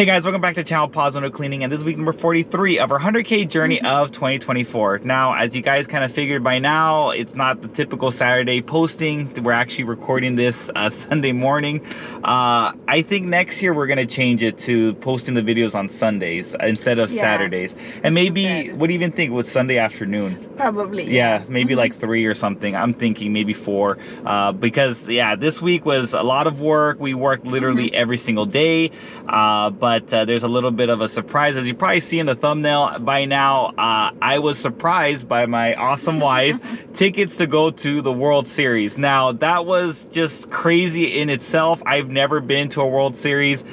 Hey guys, welcome back to channel Pause Window Cleaning, and this is week number 43 of our 100K journey of 2024. Now, as you guys kind of figured by now, it's not the typical Saturday posting. We're actually recording this Sunday morning. I think next year we're going to change it to posting the videos on Sundays instead of Saturdays. And maybe, what do you even think with Sunday afternoon? Probably. Yeah, maybe like 3 or something. I'm thinking maybe 4 because this week was a lot of work. We worked literally every single day. But there's a little bit of a surprise. As you probably see in the thumbnail by now, I was surprised by my awesome wife. Tickets to go to the World Series. Now, that was just crazy in itself. I've never been to a World Series.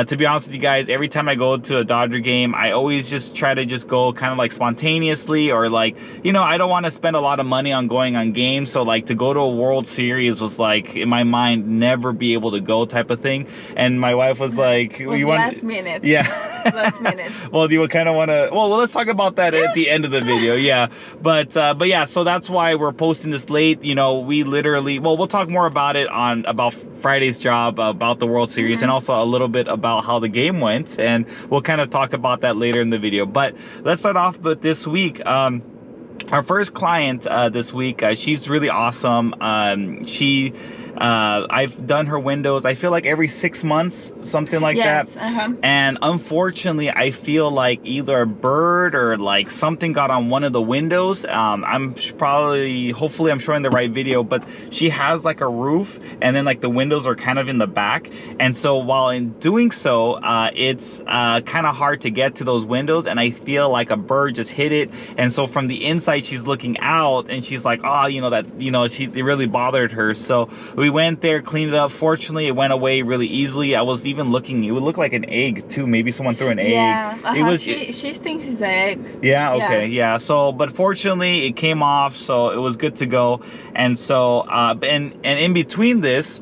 To be honest with you guys, every time I go to a Dodger game, I always just try to just go kind of like spontaneously, or like, you know, I don't want to spend a lot of money on going on games. So like to go to a World Series was like, in my mind, never be able to go type of thing. And my wife was like, you want last minute. Yeah. Last minute. Well, do you kind of want to, well, let's talk about that at the end of the video. Yeah. But yeah, so that's why we're posting this late. You know, we literally, well, we'll talk more about it about Friday's job, about the World Series, and also a little bit about how the game went, and we'll kind of talk about that later in the video. But let's start off with this week. Our first client this week, she's really awesome. I've done her windows, I feel like every 6 months, something like that. And unfortunately, I feel like either a bird or like something got on one of the windows. Hopefully I'm showing the right video, but she has like a roof, and then like the windows are kind of in the back. And so while in doing so, it's kind of hard to get to those windows, and I feel like a bird just hit it. And so from the inside, she's looking out, and she's like, oh, you know, it really bothered her. So we went there, cleaned it up. Fortunately, it went away really easily. I was even looking, it would look like an egg too. Maybe someone threw an egg. Yeah, it was, she thinks it's an egg. Yeah, okay, yeah. So, but fortunately, it came off, so it was good to go. And so, and in between this,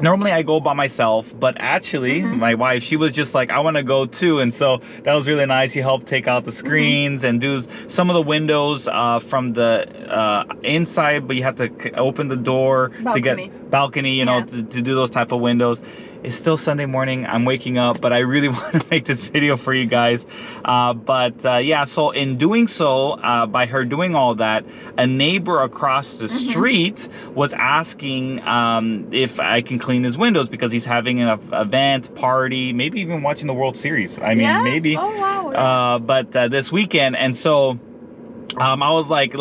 normally I go by myself, but actually my wife, she was just like, I want to go too. And so that was really nice. He helped take out the screens and do some of the windows from the inside, but you have to open the door to get balcony, you know, to do those type of windows. It's still Sunday morning. I'm waking up, but I really want to make this video for you guys. Yeah, so in doing so, by her doing all that, a neighbor across the street was asking if I can clean his windows because he's having an event, party, maybe even watching the World Series. I mean, maybe. Oh, wow. But this weekend, and so I was like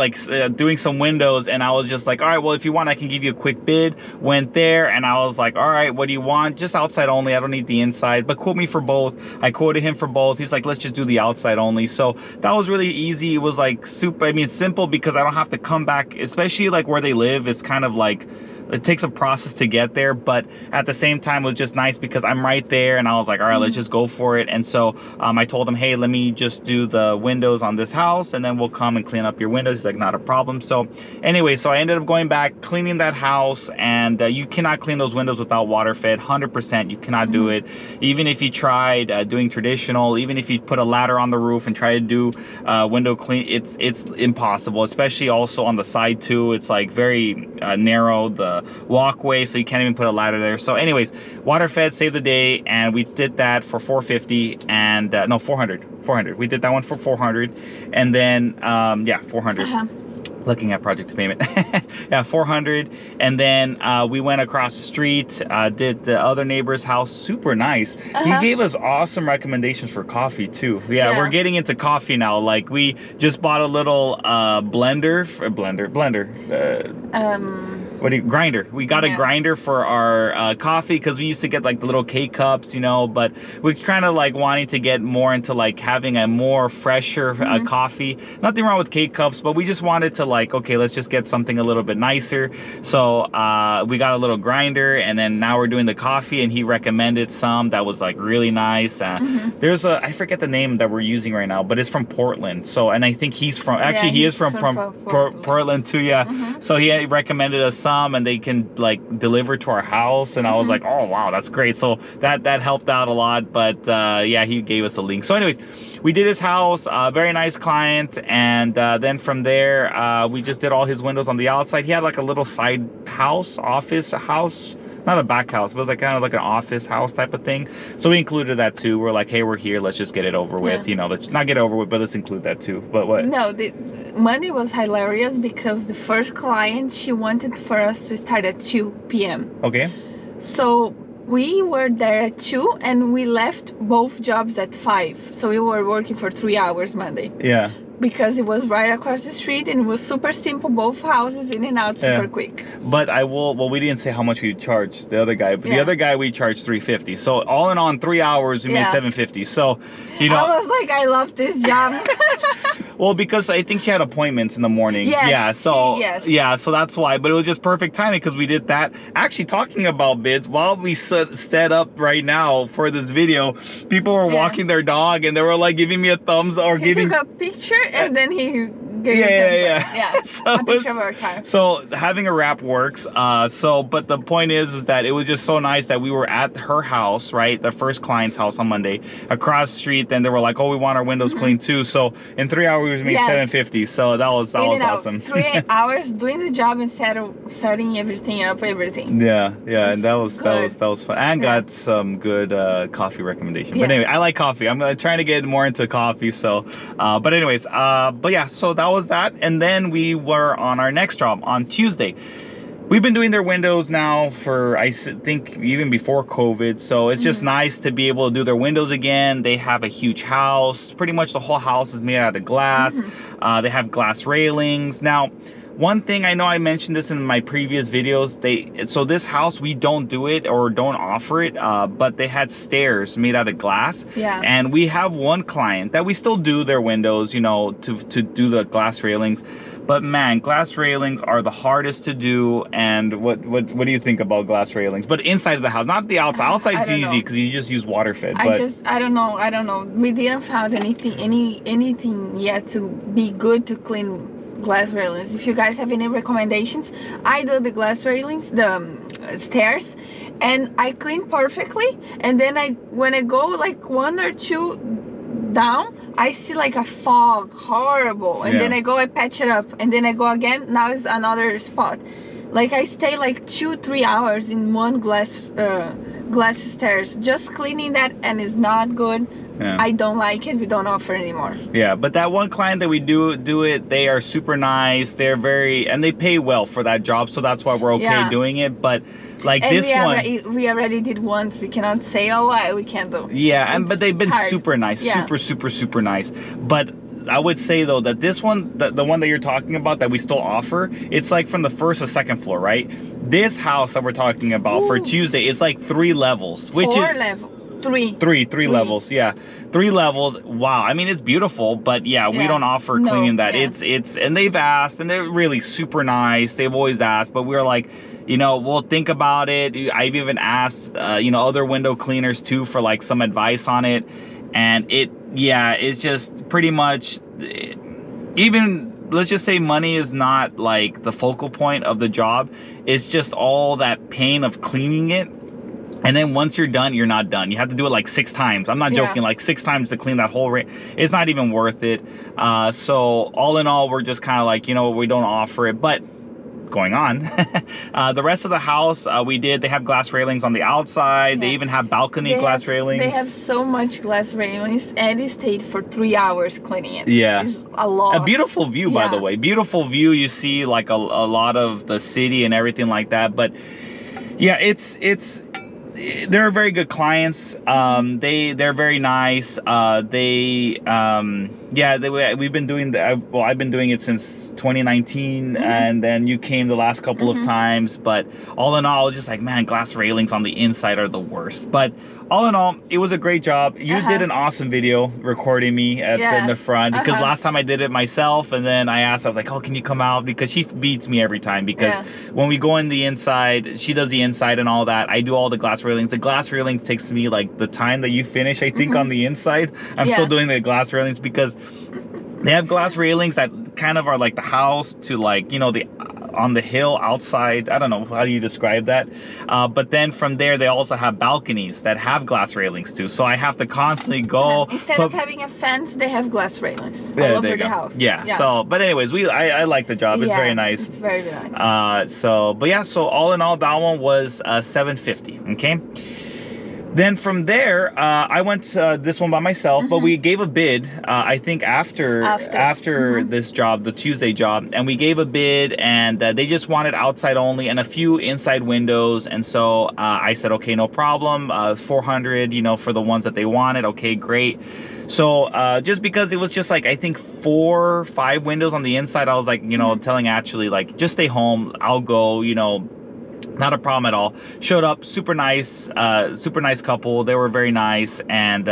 doing some windows, and I was just like, all right, well, if you want, I can give you a quick bid. Went there, and I was like, all right, what do you want? Just outside only. I don't need the inside, but quote me for both. I quoted him for both. He's like, let's just do the outside only. So that was really easy. It was like super, I mean, simple, because I don't have to come back, especially like where they live. It's kind of like, it takes a process to get there, but at the same time, it was just nice because I'm right there, and I was like, all right, let's just go for it. And so I told him, hey, let me just do the windows on this house, and then we'll come and clean up your windows. He's like, not a problem. So anyway, so I ended up going back, cleaning that house, and you cannot clean those windows without water fed. 100%, you cannot do it. Even if you tried doing traditional, even if you put a ladder on the roof and try to do window clean, it's impossible, especially also on the side too. It's like very narrow, the walkway, so you can't even put a ladder there. So anyways, water fed, saved the day, and we did that for $450, and no, 400. We did that one for 400, and then yeah, 400. Looking at project to payment. Yeah, 400. And then we went across the street, did the other neighbor's house. Super nice. He gave us awesome recommendations for coffee too. Yeah, we're getting into coffee now. Like, we just bought a little blender. Grinder. We got a grinder for our coffee, because we used to get like the little K-cups, you know, but we're kind of like wanting to get more into like having a more fresher coffee. Nothing wrong with K-cups, but we just wanted to like, okay, let's just get something a little bit nicer. So we got a little grinder, and then now we're doing the coffee, and he recommended some that was like really nice. There's I forget the name that we're using right now, but it's from Portland. So, and I think he's from, actually he is from Portland too. Yeah. So he recommended us some, and they can like deliver to our house, and I was like, oh wow, that's great. So that helped out a lot. But yeah, he gave us a link. So anyways, we did his house, very nice client, and then from there we just did all his windows on the outside. He had like a little side house, office house not a back house, but it was like kind of like an office house type of thing. So we included that too. We're like, hey, we're here, let's just get it over with. You know, let's not get over with, but let's include that too. But what? No, the Monday was hilarious because the first client, she wanted for us to start at 2 p.m. Okay. So we were there at 2 and we left both jobs at 5. So we were working for 3 hours Monday. Yeah. Because it was right across the street and it was super simple, both houses in and out super quick. But we didn't say how much we charged the other guy, but the other guy we charged $350. So all in all, in 3 hours we made $750. So, you know, I was like, I love this job. well, because I think she had appointments in the morning. Yes, yeah, so yes. So that's why. But it was just perfect timing because we did that. Actually, talking about bids, while we set up right now for this video, people were walking their dog and they were like giving me a thumbs or giving took a picture and then he gave yeah. So a picture of our car. So having a wrap works. But the point is that it was just so nice that we were at her house, right? The first client's house on Monday, across the street. Then they were like, oh, we want our windows cleaned too. So in 3 hours we made $750. So that was awesome. 3 hours doing the job and setting everything up, everything. Yeah, and that was fun. And got some good coffee recommendation. But anyway, I like coffee. I'm trying to get more into coffee. So, but yeah. So that was that. And then we were on our next job on Tuesday. We've been doing their windows now for, I think, even before COVID. So it's just nice to be able to do their windows again. They have a huge house. Pretty much the whole house is made out of glass. They have glass railings. Now, one thing, I know I mentioned this in my previous videos, so this house, we don't do it or don't offer it, but they had stairs made out of glass. Yeah. And we have one client that we still do their windows, you know, to do the glass railings. But man, glass railings are the hardest to do. And what do you think about glass railings? But inside of the house, not the outside. Outside's easy because you just use water fed. I don't know. We didn't find anything yet to be good to clean glass railings. If you guys have any recommendations, I do the glass railings, the stairs, and I clean perfectly. And then when I go like 1 or 2 down, I see like a fog, horrible. And then I patch it up, and then I go again. Now it's another spot. Like I stay like 2-3 hours in one glass stairs just cleaning that, and it's not good. I don't like it. We don't offer anymore. Yeah, but that one client that we do it, they are super nice. They're and they pay well for that job, so that's why we're okay doing it. But like this one, we already did once. We cannot say, oh, we can't do. Yeah, but they've been super nice, super nice. But I would say though that this one, the one that you're talking about that we still offer, it's like from the first to second floor, right? This house that we're talking about for Tuesday, it's like 3 levels, which is 4 levels. Three levels. Yeah, 3 levels. Wow. I mean, it's beautiful, but we don't offer cleaning that. It's and they've asked, and they're really super nice. They've always asked, but we're like, you know, we'll think about it. I've even asked you know, other window cleaners too for like some advice on it, and it's just pretty much, even let's just say money is not like the focal point of the job. It's just all that pain of cleaning it. And then once you're done, you're not done. You have to do it like 6 times. I'm not joking, like 6 times to clean that whole it's not even worth it. So all in all, we're just kind of like, you know, we don't offer it. But going on, the rest of the house, they have glass railings on the outside. They even have balcony glass railings. They have so much glass railings. Eddie stayed for 3 hours cleaning it. Yeah. It's a lot. A beautiful view, by the way. Beautiful view. You see like a lot of the city and everything like that. But yeah, they're very good clients. They're very nice. We've been doing I've been doing it since 2019, and then you came the last couple of times. But all in all, just like, man, glass railings on the inside are the worst. But all in all, it was a great job. You did an awesome video recording me in the front, because last time I did it myself, and then I asked, I was like, oh, can you come out? Because she beats me every time, because when we go in the inside, she does the inside and all that. I do all the glass railings. The glass railings takes me like the time that you finish, I think, on the inside. I'm still doing the glass railings, because they have glass railings that kind of are like the house to, like, you know, the on the hill outside. I don't know, how do you describe that? But then from there, they also have balconies that have glass railings too. So I have to constantly go. Instead of having a fence, they have glass railings all there over you the go. house. Yeah. So, but anyways, I like the job. It's Yeah, very nice. It's very nice. But yeah, so all in all, that one was $750. Okay. Then from there, I went this one by myself, but we gave a bid, I think after this job, the Tuesday job, and we gave a bid, and they just wanted outside only and a few inside windows. And so I said, okay, no problem, 400, you know, for the ones that they wanted. Okay, great. So just because it was just like, I think 4 or 5 windows on the inside, I was like, you know, telling Átile, like, just stay home, I'll go, you know, not a problem at all. Showed up, super nice couple. They were very nice, and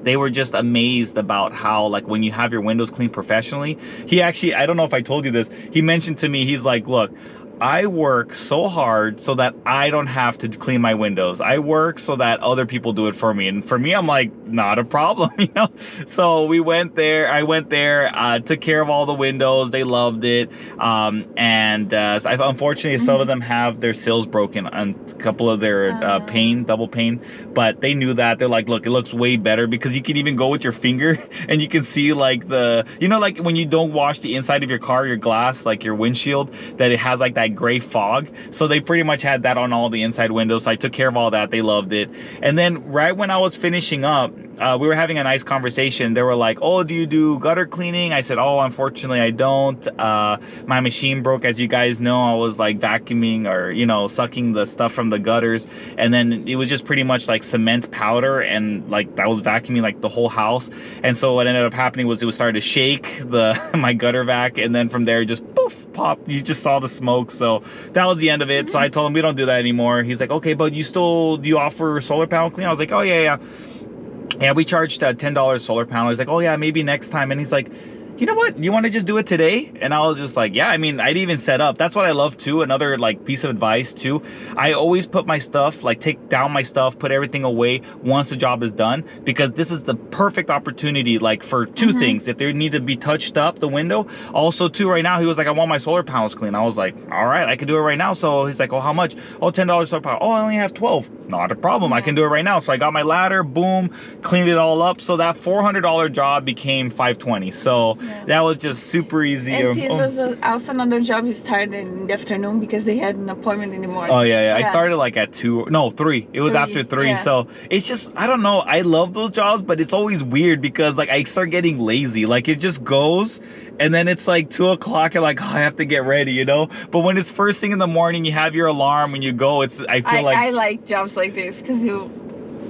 they were just amazed about how, like, when you have your windows cleaned professionally. He actually, I don't know if I told you this, he mentioned to me, he's like, look, I work so hard so that I don't have to clean my windows. I work so that other people do it for me. And for me, I'm like, not a problem, you know? So we went there, I went there, took care of all the windows. They loved it. Unfortunately, some of them have their sills broken on a couple of their double pane. But they knew that. They're like, look, it looks way better, because you can even go with your finger and you can see, like, the, you know, like when you don't wash the inside of your car, your glass, like your windshield, that it has like that gray fog. So they pretty much had that on all the inside windows. So I took care of all that. They loved it. And then right when I was finishing up, we were having a nice conversation. They were like, oh, do you do gutter cleaning? I said, oh, unfortunately I don't. My machine broke, as you guys know. I was like vacuuming, or, you know, sucking the stuff from the gutters, and then it was just pretty much like cement powder, and like I was vacuuming like the whole house. And so what ended up happening was it was starting to shake my gutter vac, and then from there just poof, pop, you just saw the smoke. So that was the end of it. So I told him we don't do that anymore. He's like, okay, but do you offer solar panel cleaning? I was like, oh yeah, we charged $10 solar panel. He's like, oh yeah, maybe next time. And he's like, you know what, you want to just do it today? And I was just like, yeah, I mean, I'd even set up. That's what I love too. Another like piece of advice too, I always put my stuff, like take down my stuff, put everything away once the job is done, because this is the perfect opportunity, like for two things. If they need to be touched up, the window. Also too, right now he was like, I want my solar panels clean. I was like, all right, I can do it right now. So he's like, oh, how much? Oh, $10 solar panel. Oh, I only have 12. Not a problem, I can do it right now. So I got my ladder, boom, cleaned it all up. So that $400 job became $520. So that was just super easy. And this was also another job you started in the afternoon, because they had an appointment in the morning. Oh yeah. I started like at 3. It was after 3. Yeah. So it's just, I don't know, I love those jobs, but it's always weird because like I start getting lazy. Like it just goes, and then it's like 2 o'clock, you're like, oh, I have to get ready, you know? But when it's first thing in the morning, you have your alarm and you go, I like jobs like this, because you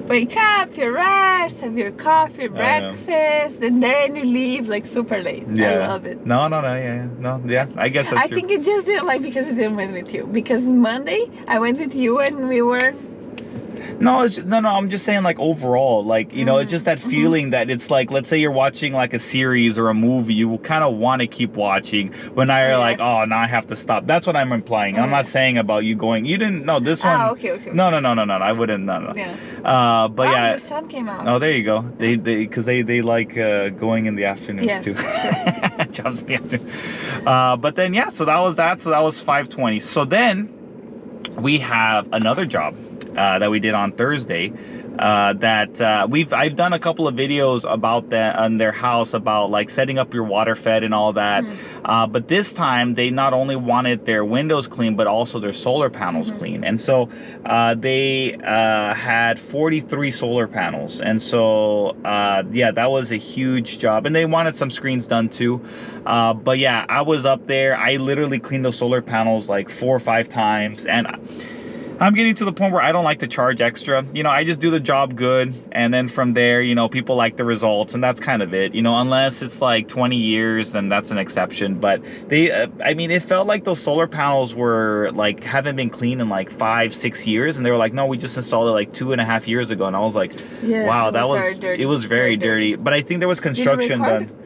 wake up, you rest, have your coffee, breakfast, and then you leave like super late. I love it. No, I guess that's true. think it just didn't like because it didn't went with you. Because Monday I went with you and we were... No, I'm just saying, like, overall, like, you know, it's just that feeling that it's like, let's say you're watching like a series or a movie, you kind of want to keep watching, but now you're like, oh, now I have to stop. That's what I'm implying. I'm not saying about you going, you didn't, no, this one. Okay. No, I wouldn't, no. Yeah. But yeah. The sun came out. Oh, there you go. Because they like going in the afternoons too. Sure. Jobs in the afternoon. But then, yeah, so that was that. So that was $520. So then we have another job that we did on Thursday, I've done a couple of videos about that on their house, about like setting up your water fed and all that. But this time they not only wanted their windows clean, but also their solar panels clean. And so they had 43 solar panels. And so yeah, that was a huge job, and they wanted some screens done too. But yeah, I was up there, I literally cleaned those solar panels like 4 or 5 times, and I'm getting to the point where I don't like to charge extra. You know, I just do the job good, and then from there, you know, people like the results, and that's kind of it. You know, unless it's like 20 years, then that's an exception. But they, I mean, it felt like those solar panels were like, haven't been cleaned in like 5-6 years, and they were like, no, we just installed it like 2.5 years ago. And I was like, wow, that was, it was very dirty. But I think there was construction done.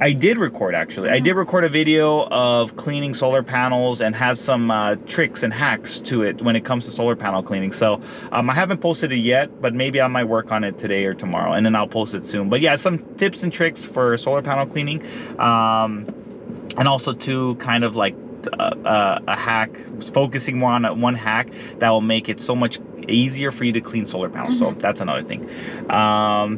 I did record, actually. I did record a video of cleaning solar panels and have some tricks and hacks to it when it comes to solar panel cleaning. So I haven't posted it yet, but maybe I might work on it today or tomorrow, and then I'll post it soon. But yeah, some tips and tricks for solar panel cleaning, and also to kind of like a hack, focusing more on one hack that will make it so much easier for you to clean solar panels. So that's another thing.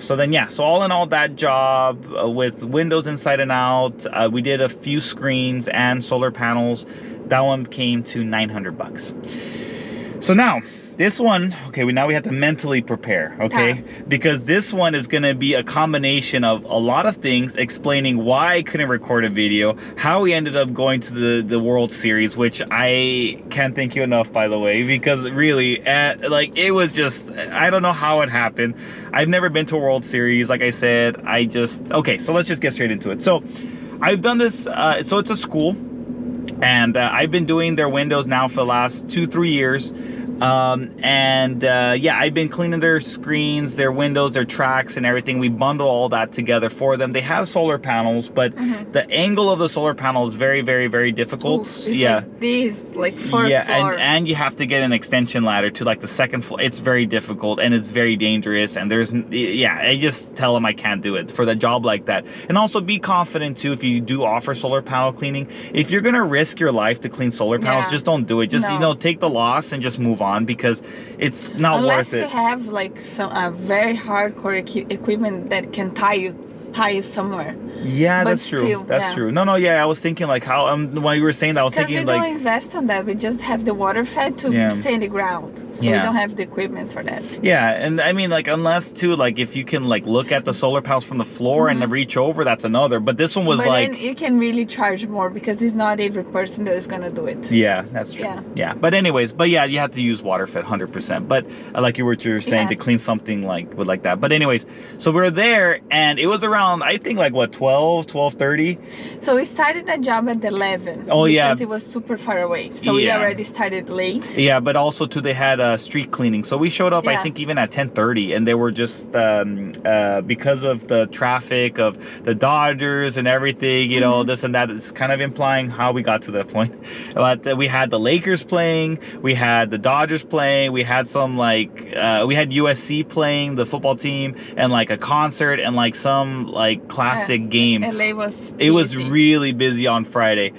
So then, yeah, so all in all, that job with windows inside and out, we did a few screens and solar panels. That one came to $900. So now this one, okay, now we have to mentally prepare, okay? Because this one is gonna be a combination of a lot of things, explaining why I couldn't record a video, how we ended up going to the World Series, which I can't thank you enough, by the way, because really, like, it was just, I don't know how it happened. I've never been to a World Series, like I said. Okay, so let's just get straight into it. So I've done this, so it's a school, and I've been doing their windows now for the last 2-3 years. Yeah, I've been cleaning their screens, their windows, their tracks, and everything. We bundle all that together for them. They have solar panels, but the angle of the solar panel is very, very, very difficult. Oof, like this, like fourth floor. And you have to get an extension ladder to like the second floor. It's very difficult and it's very dangerous. And I just tell them I can't do it for the job like that. And also be confident too, if you do offer solar panel cleaning, if you're gonna risk your life to clean solar panels, just don't do it. Just take the loss and just move on, because it's not worth it. Unless you have like some very hardcore equipment that can tie you somewhere. Yeah, that's true. That's true. No, yeah, I was thinking like how when you were saying that, I was thinking like, because we don't invest on that. We just have the water fed to stay in the ground, so we don't have the equipment for that. Yeah, and I mean, like, unless too, like, if you can like look at the solar panels from the floor and reach over, that's another. But this one was like, then you can really charge more, because it's not every person that is gonna do it. Yeah, that's true. Yeah. But anyways, yeah, you have to use water fed 100%. But like you were saying, to clean something like that. But anyways, so we were there, and it was around, I think, like what, 12:30. So we started that job at 11. Oh yeah, because it was super far away. So we already started late. Yeah, but also too, they had street cleaning. So we showed up, I think, even at 10:30, and they were just because of the traffic of the Dodgers and everything, you know, this and that. It's kind of implying how we got to that point. But we had the Lakers playing, we had the Dodgers playing, we had some like we had USC playing, the football team, and like a concert and like some like classic game. LA was busy. It was really busy on Friday.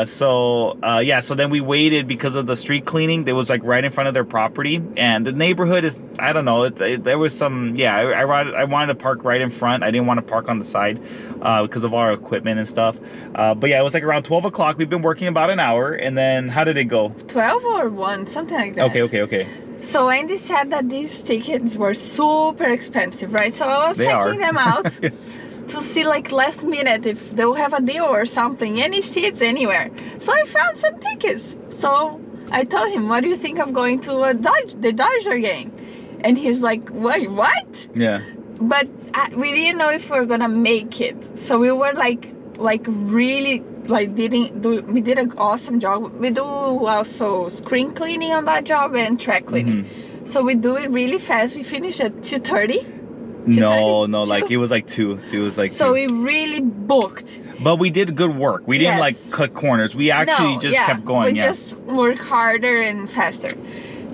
So then we waited because of the street cleaning. It was like right in front of their property, and the neighborhood is, I don't know, there was some, I wanted to park right in front. I didn't want to park on the side because of our equipment and stuff. But yeah, it was like around 12 o'clock. We've been working about an hour, and then how did it go? 12 or 1, something like that. Okay. So Andy said that these tickets were super expensive, right? So I was checking them out to see like last minute if they'll have a deal or something, any seats anywhere. So I found some tickets. So I told him, what do you think of going to the Dodger game? And he's like, wait, what? Yeah. But we didn't know if we were gonna make it. So we were like really we did an awesome job. We do also screen cleaning on that job and track cleaning. So we do it really fast. We finished at 2:30. No, like it was like 2. It was like so 2. we really booked. But we did good work. We didn't like cut corners. We actually just kept going. We just worked harder and faster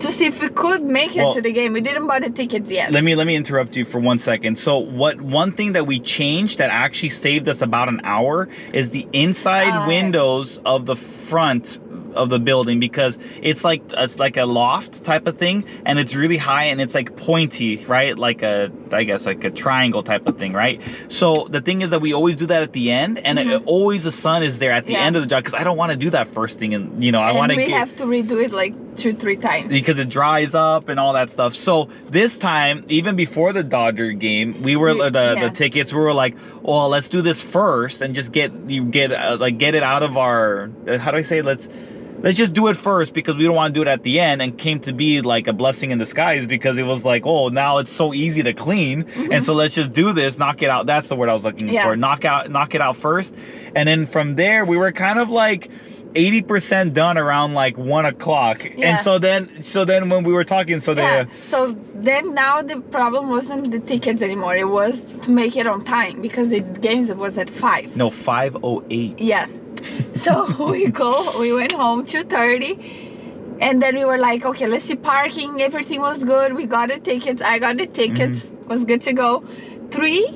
to see if we could make it to the game. We didn't buy the tickets yet. Let me interrupt you for 1 second. So one thing that we changed that actually saved us about an hour is the inside windows of the front of the building, because it's like a loft type of thing, and it's really high and it's like pointy, right? Like I guess like a triangle type of thing, right? So the thing is that we always do that at the end, and always the sun is there at the end of the job, because I don't want to do that first thing, and I want to. We have to redo it like 2-3 times because it dries up and all that stuff. So this time, even before the Dodger game, we were the tickets. We were like, well, let's do this first and just get it out of our. How do I say? Let's just do it first, because we don't want to do it at the end, and came to be like a blessing in disguise, because it was like, oh, now it's so easy to clean, and so let's just do this, knock it out. That's the word I was looking for. Knock it out first, and then from there we were kind of like 80% done around like 1 o'clock. And so then when we were talking, so then now the problem wasn't the tickets anymore. It was to make it on time, because the games was at 5. No, 5:08. Yeah. So we went home 2:30, and then we were like, okay, let's see parking. Everything was good. We got the tickets. I got the tickets. Was good to go. 3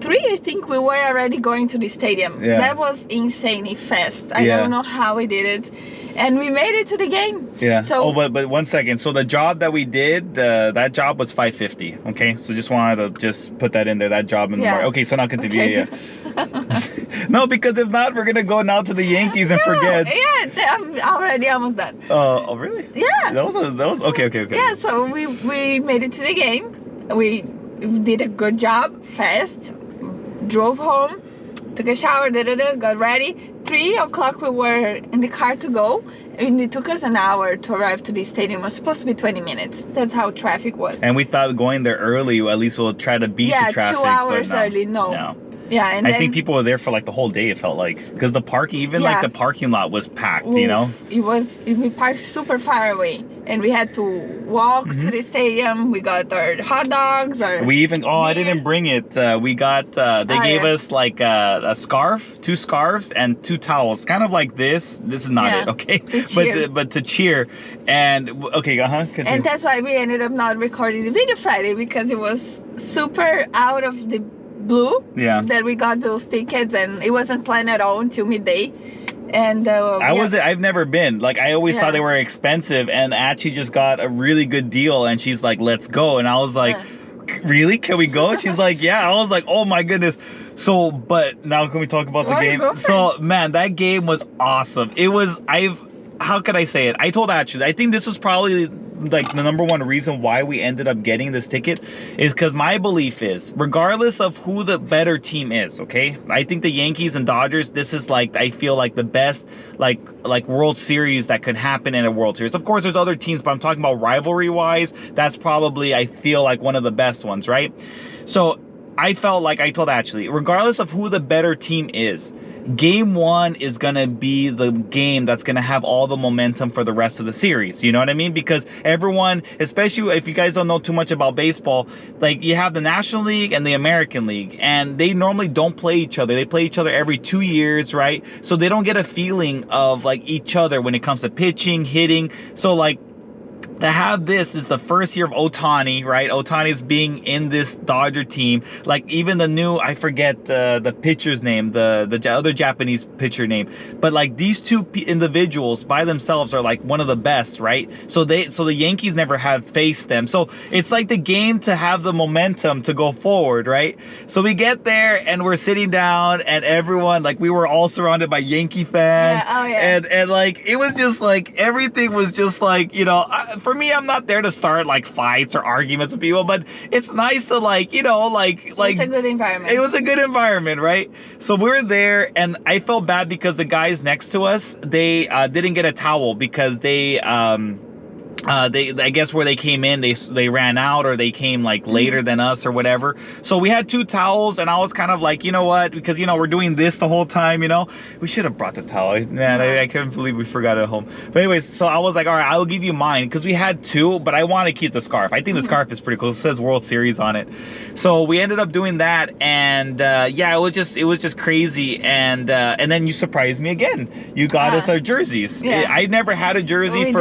3, I think we were already going to the stadium. Yeah. That was insanely fast. I Yeah. don't know how we did it. And we made it to the game. Yeah. So, but 1 second. So the job that we did, that job was 5:50. Okay. So just wanted to just put that in there. That job in the morning. Okay. So now continue. Okay. Yeah. No, because if not, we're gonna go now to the Yankees and forget. Yeah, I'm already almost done. Oh, really? Yeah. That was okay. Yeah, so we made it to the game. We did a good job, fast, drove home, took a shower, got ready. 3 o'clock we were in the car to go, and it took us an hour to arrive to the stadium. It was supposed to be 20 minutes. That's how traffic was. And we thought going there early, at least we'll try to beat the traffic. 2 hours but no, early, no. No. Yeah, and I think people were there for like the whole day, it felt like. Because the parking, even like the parking lot was packed, you know? We parked super far away. And we had to walk to the stadium. We got our hot dogs. We even, I didn't bring it. We got, they gave us like a scarf, 2 scarves and 2 towels. Kind of like this. This is not it, okay? But to cheer. And, okay, continue. And that's why we ended up not recording the video Friday, because it was super out of the blue that we got those tickets, and it wasn't planned at all until midday. And I've never been. Like, I always thought they were expensive, and Átile just got a really good deal, and she's like, let's go. And I was like, really? Can we go? She's like, yeah. I was like, oh my goodness. So, but now can we talk about the game? So, man, that game was awesome. It was, how could I say it? I told Átile, I think this was probably like the number 1 reason why we ended up getting this ticket, is because my belief is, regardless of who the better team is, okay? I think the Yankees and Dodgers, this is like, I feel like the best like World Series that could happen in a World Series. Of course, there's other teams, but I'm talking about rivalry-wise, that's probably, I feel like, one of the best ones, right? So I felt like I told Átile, regardless of who the better team is, Game 1 is going to be the game that's going to have all the momentum for the rest of the series. You know what I mean? Because everyone, especially if you guys don't know too much about baseball, like you have the National League and the American League, and they normally don't play each other. They play each other every 2 years, right? So they don't get a feeling of like each other when it comes to pitching, hitting. So like, to have this is the first year of Ohtani, right? Ohtani's being in this Dodger team. Like even the new, I forget the pitcher's name, the other Japanese pitcher name. But like these 2 individuals by themselves are like one of the best, right? So the Yankees never have faced them. So it's like the game to have the momentum to go forward, right? So we get there and we're sitting down, and everyone, like we were all surrounded by Yankee fans. And like it was just like everything was just like, you know, for me, I'm not there to start like fights or arguments with people, but it's nice to like, you know, like it's a good environment. It was a good environment, right? So we're there, and I felt bad because the guys next to us, they didn't get a towel because they I guess where they came in, they ran out, or they came like later than us or whatever. So we had 2 towels, and I was kind of like, you know what, because you know we're doing this the whole time, you know, we should have brought the towel. Man, I couldn't believe we forgot it at home. But anyways, so I was like, all right, I will give you mine, because we had 2, but I want to keep the scarf. I think the scarf is pretty cool. It says World Series on it. So we ended up doing that, and yeah, it was just crazy. And then you surprised me again. You got us our jerseys. I never had a jersey.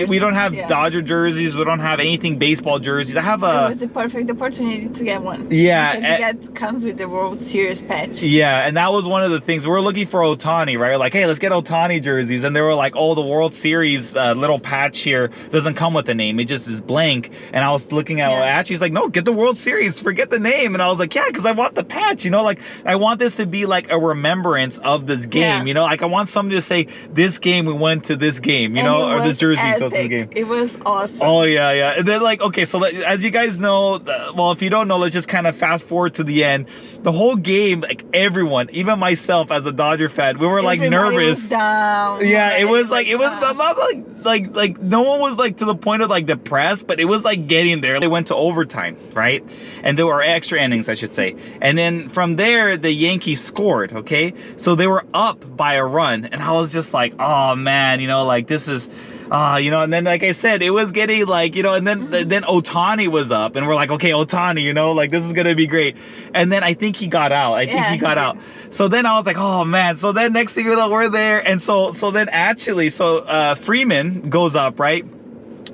We don't have Dodger jerseys. We don't have anything baseball jerseys. I have a. It was the perfect opportunity to get one. Yeah, because it comes with the World Series patch. Yeah, and that was one of the things. We were looking for Ohtani, right? Like, hey, let's get Ohtani jerseys, and they were like, oh, the World Series little patch here doesn't come with a name. It just is blank. And I was looking at she's like, no, get the World Series. Forget the name. And I was like, yeah, because I want the patch. You know, like I want this to be like a remembrance of this game. You know, like I want somebody to say, this game we went to this game. You know, or this jersey goes to the game. It was awesome. Oh yeah. And then like, okay, so as you guys know, well, if you don't know, let's just kind of fast forward to the end. The whole game, like everyone, even myself as a Dodger fan, we were like nervous. Was down. Yeah, it was like, it was not like no one was like to the point of like depressed, but it was like getting there. They went to overtime, right? And there were extra innings, I should say. And then from there, the Yankees scored, okay? So they were up by a run, and I was just like, oh man, you know, like this is you know, and then like I said, it was getting like, you know, and then Ohtani was up, and we're like, okay, Ohtani, you know, like this is gonna be great. And then I think he got out. I think he got out. So then I was like, oh man. So then next thing you know, we're there, and so then actually, Freeman goes up, right?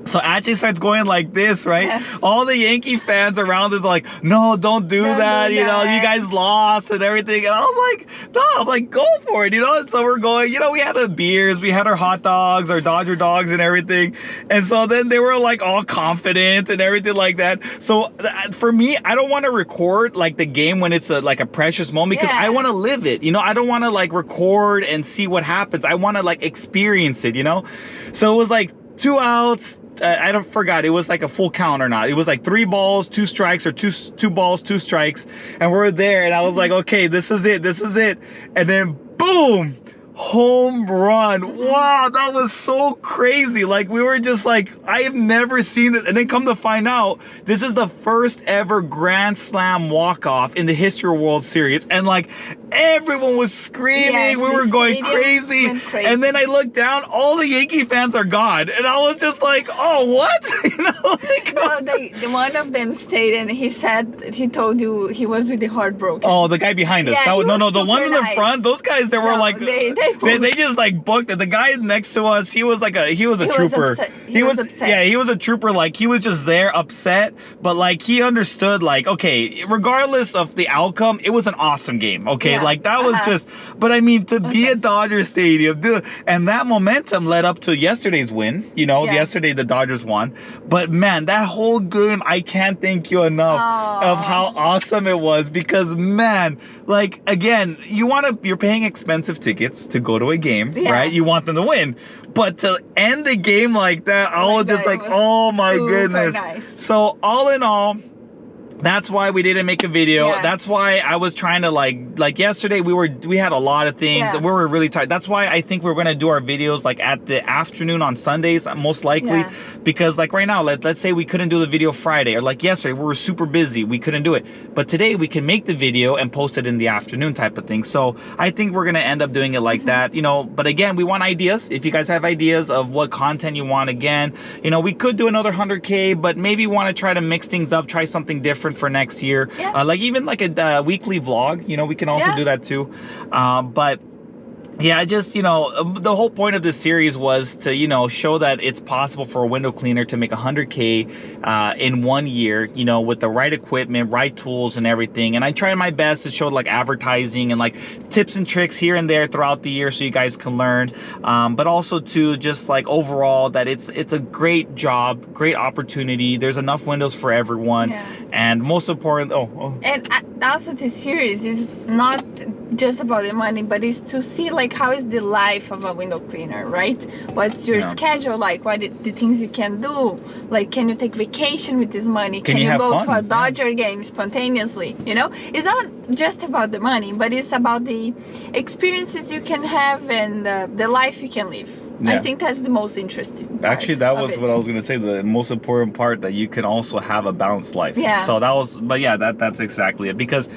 So Átile starts going like this, right? Yeah. All the Yankee fans around us are like, no, don't do that. do You know, that. you guys lost and everything. And I was like, no, I'm like, go for it. You know, and so we're going, you know, we had our beers, we had our hot dogs, our Dodger dogs and everything. And so then they were like all confident and everything like that. So for me, I don't want to record like the game when it's like a precious moment, because I want to live it. You know, I don't want to like record and see what happens. I want to like experience it, you know? So it was like 2 outs. I don't forgot it was like a full count or not. It was like 3 balls, 2 strikes, or two balls, 2 strikes, and we're there. And I was like, okay, this is it. And then boom, home run. Wow, that was so crazy. Like, we were just like, I have never seen this. And then come to find out, this is the first ever Grand Slam walk-off in the history of World Series. And like, everyone was screaming. Yes, we were going crazy. And then I looked down, all the Yankee fans are gone. And I was just like, oh, what? You know, like, No, one of them stayed, and he told you he was really heartbroken. oh, the guy behind us. Yeah, That was, he no, was the ones in the super front, those guys, they were No, like, they just like booked it. The guy next to us, he was a trooper. Upset. He was upset. Yeah, he was a trooper. Like, he was just there upset, but like, he understood, like, okay, regardless of the outcome, it was an awesome game. Okay, Yeah. like, that was just, but I mean, to be at Dodger Stadium, dude, and that momentum led up to yesterday's win. You know, yesterday the Dodgers won, but man, that whole game, I can't thank you enough of how awesome it was, because man, like, again, you're paying expensive tickets to go to a game, right? You want them to win, but to end the game like that, I was just like, oh my goodness. Nice. So all in all, that's why we didn't make a video. Yeah. That's why I was trying to like yesterday we had a lot of things. Yeah. We were really tired. That's why I think we're gonna do our videos like at the afternoon on Sundays, most likely, because like right now, let's say we couldn't do the video Friday, or like yesterday we were super busy, we couldn't do it. But today we can make the video and post it in the afternoon type of thing. So I think we're gonna end up doing it like that, you know. But again, we want ideas. If you guys have ideas of what content you want, again, you know, we could do another 100K, but maybe want to try to mix things up, try something different for next year. Like even like a weekly vlog, you know, we can also do that too. But yeah, I just, you know, the whole point of this series was to, you know, show that it's possible for a window cleaner to make 100K in 1 year, you know, with the right equipment, right tools and everything. And I tried my best to show like advertising and like tips and tricks here and there throughout the year so you guys can learn. But also to just like overall that it's a great job, great opportunity. There's enough windows for everyone. And most important, and also this series is not just about the money, but it's to see like how is the life of a window cleaner, right? What's your schedule like? What the things you can do? Like, can you take vacation with this money? Can you go to a Dodger game spontaneously? You know, it's not just about the money, but it's about the experiences you can have and the life you can live. I think that's the most interesting part. Actually, that was what I was going to say. The most important part, that you can also have a balanced life. So that was, but yeah, that's exactly it. Because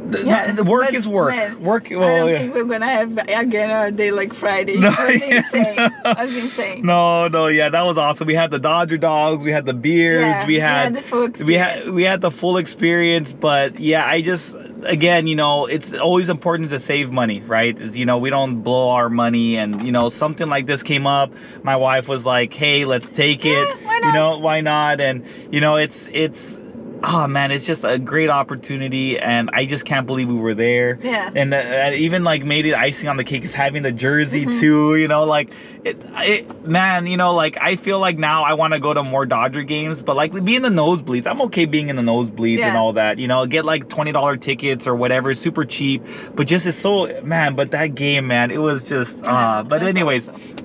the work is work. Man, work. Well, I don't think we're gonna have again a day like Friday. No, it was insane. It was insane. No, yeah, that was awesome. We had the Dodger dogs, we had the beers, we had the full experience. we had the full experience. But yeah, I just, again, you know, it's always important to save money, right? You know, we don't blow our money, and you know, something like this came up. My wife was like, "Hey, let's take it." Why not? You know, why not? And you know, it's. Oh man, it's just a great opportunity, and I just can't believe we were there. And even like made it icing on the cake is having the jersey too. You know, like man, you know, like I feel like now I want to go to more Dodger games, but like be in the nosebleeds. I'm okay being in the nosebleeds and all that. You know, get like $20 tickets or whatever, super cheap. But just it's so, man. But that game, man, it was just. But anyways. Awesome.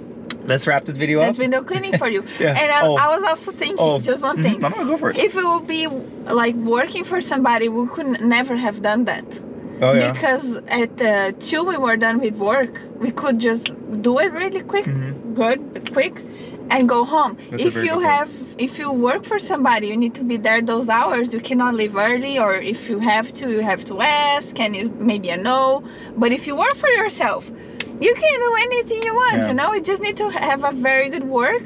Let's wrap this video up. That's window cleaning for you. And I was also thinking, just one thing. No, go for it. If it would be like working for somebody, we could never have done that. Because at 2 we were done with work. We could just do it really quick, quick, and go home. If you work for somebody, you need to be there those hours. You cannot leave early, or if you have to ask, and it's maybe a no. But if you work for yourself, you can do anything you want, you know. You just need to have a very good work,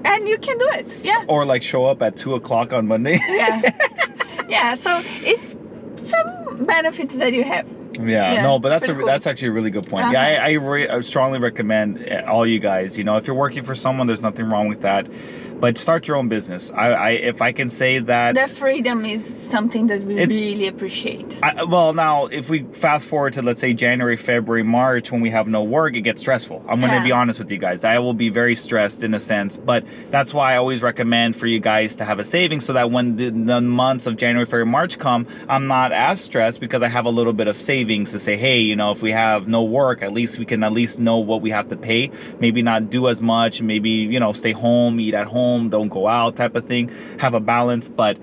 and you can do it. Or like show up at 2 o'clock on Monday. So it's some benefits that you have. Yeah, no, but pretty cool. that's actually a really good point. Yeah, I strongly recommend all you guys. You know, if you're working for someone, there's nothing wrong with that. But start your own business. If I can say that, the freedom is something that we really appreciate. Well, now if we fast forward to, let's say, January, February, March, when we have no work, it gets stressful. I'm going to be honest with you guys. I will be very stressed in a sense, but that's why I always recommend for you guys to have a savings so that when the months of January, February, March come, I'm not as stressed because I have a little bit of savings to say, hey, you know, if we have no work, at least we can at least know what we have to pay. Maybe not do as much, maybe, you know, stay home, eat at home, don't go out type of thing, have a balance. But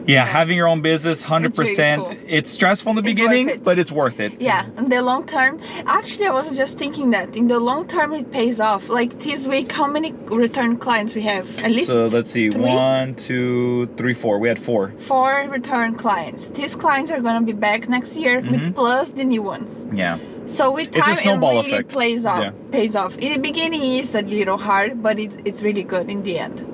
yeah, having your own business, 100%. Really cool. It's stressful in the beginning, but it's worth it. Yeah, in the long term. Actually, I was just thinking that in the long term, it pays off. Like this week, how many return clients we have? At least. So let's see, 1, 2, 3, 4. We had 4. 4 return clients. These clients are gonna be back next year with plus the new ones. Yeah. So with time, it really pays off. In the beginning, it's a little hard, but it's really good in the end.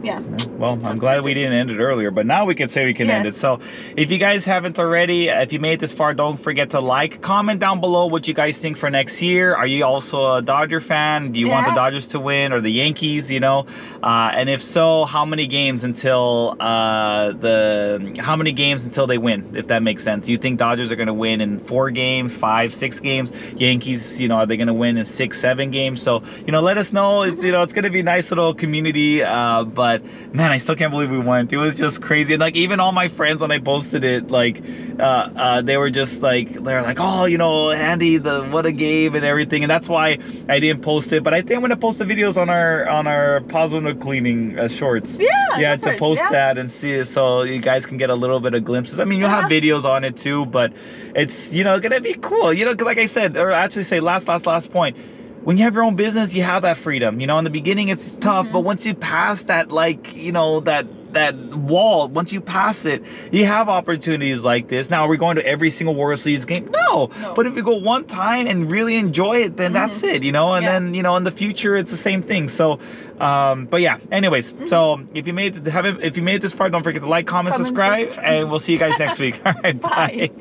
Yeah. Well, I'm glad we didn't end it earlier, but now we can say we can end it. So if you guys haven't already, if you made it this far, don't forget to like, comment down below what you guys think for next year. Are you also a Dodger fan? Do you want the Dodgers to win or the Yankees, you know? And if so, how many games until they win, if that makes sense? Do you think Dodgers are going to win in 4 games, 5, 6 games? Yankees, you know, are they going to win in 6, 7 games? So, you know, let us know. It's, you know, it's going to be a nice little community. But man, I still can't believe we went. It was just crazy. And like, even all my friends, when I posted it, like, they were just like, they're like, oh, you know, Andy, what a game and everything. And that's why I didn't post it. But I think I'm going to post the videos on our Pazuna cleaning shorts. Yeah, to post that and see it so you guys can get a little bit of glimpses. I mean, you'll have videos on it too, but it's, you know, going to be cool. You know, 'cause like I said, or actually say last point, when you have your own business, you have that freedom. You know, in the beginning, it's tough, but once you pass that, like, you know, that wall, once you pass it, you have opportunities like this. Now, are we going to every single World Series game? No. But if you go one time and really enjoy it, then that's it, you know, and then, you know, in the future, it's the same thing. So, but yeah, anyways, so if you made it this far, don't forget to like, comment, subscribe, and we'll see you guys next week. All right, bye.